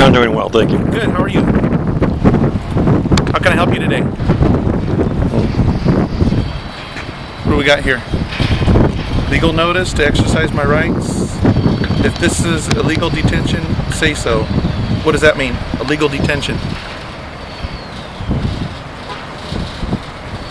I'm doing well, thank you. Good, how are you? How can I help you today? What do we got here? Legal notice to exercise my rights. If this is illegal detention, say so. What does that mean? Illegal detention.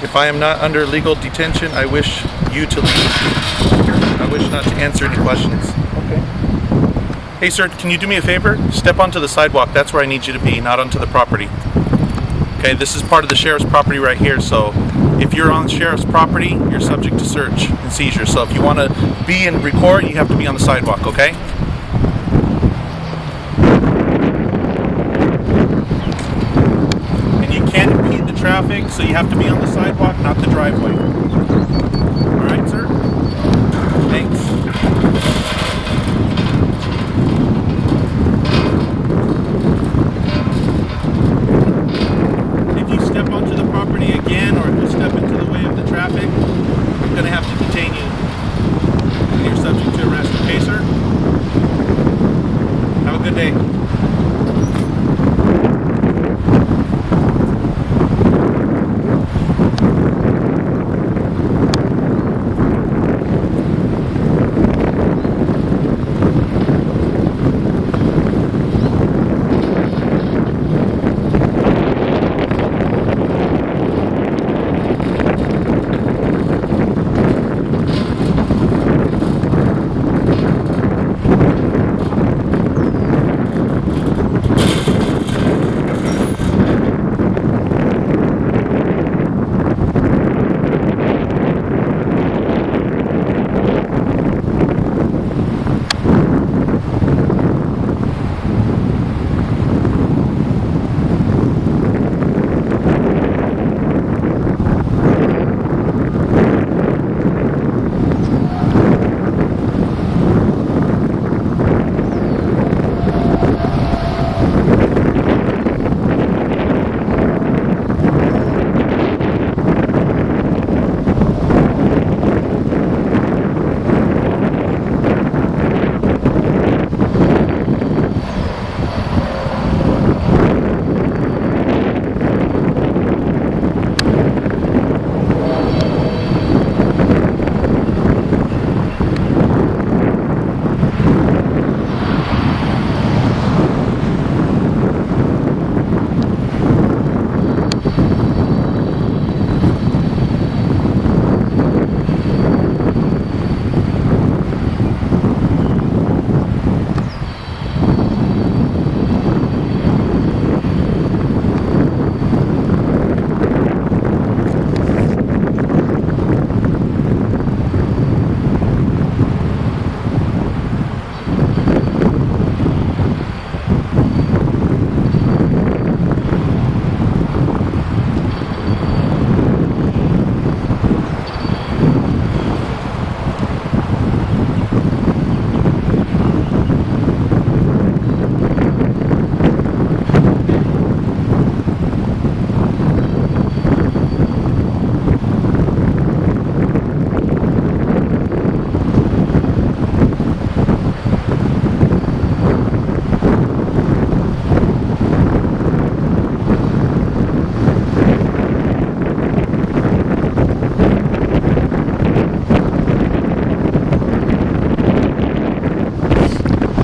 If I am not under legal detention, I wish you to leave. I wish not to answer any questions. Okay. Hey sir, can you do me a favor? Step onto the sidewalk. That's where I need you to be, not onto the property. Okay, this is part of the sheriff's property right here, so if you're on the sheriff's property, you're subject to search and seizure. So if you want to be and record, you have to be on the sidewalk, okay? And you can't impede the traffic, so you have to be on the sidewalk, not the driveway. All right, sir? Thanks. If you step onto the property again, or if you step into the way of the traffic, I'm going to have to detain you. And you're subject to arrest. Okay, sir? Have a good day.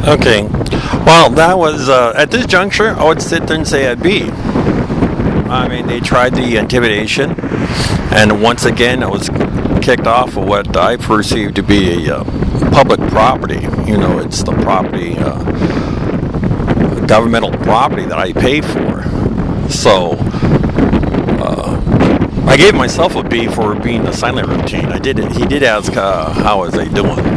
Okay, well, that was, at this juncture, I would sit there and say I'd be. I mean, they tried the intimidation, and once again, I was kicked off of what I perceive to be a public property. You know, it's the property, governmental property that I pay for. So, I gave myself a B for being the silent routine. I did it. He did ask, how was I doing?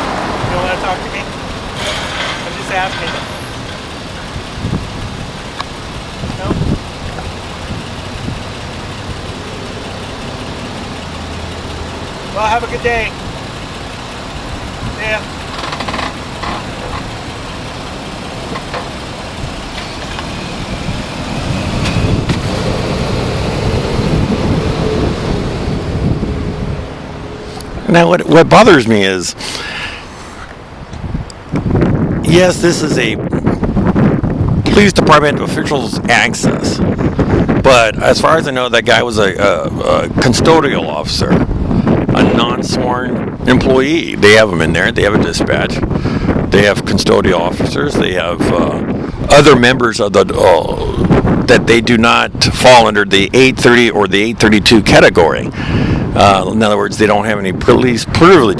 Well, have a good day. Yeah. Now, what bothers me is, yes, this is a police department official's access, but as far as I know, that guy was a custodial officer, a non-sworn employee. They have them in there. They have a dispatch. They have custodial officers. They have other members of the that they do not fall under the 830 or the 832 category. In other words, they don't have any police privileges.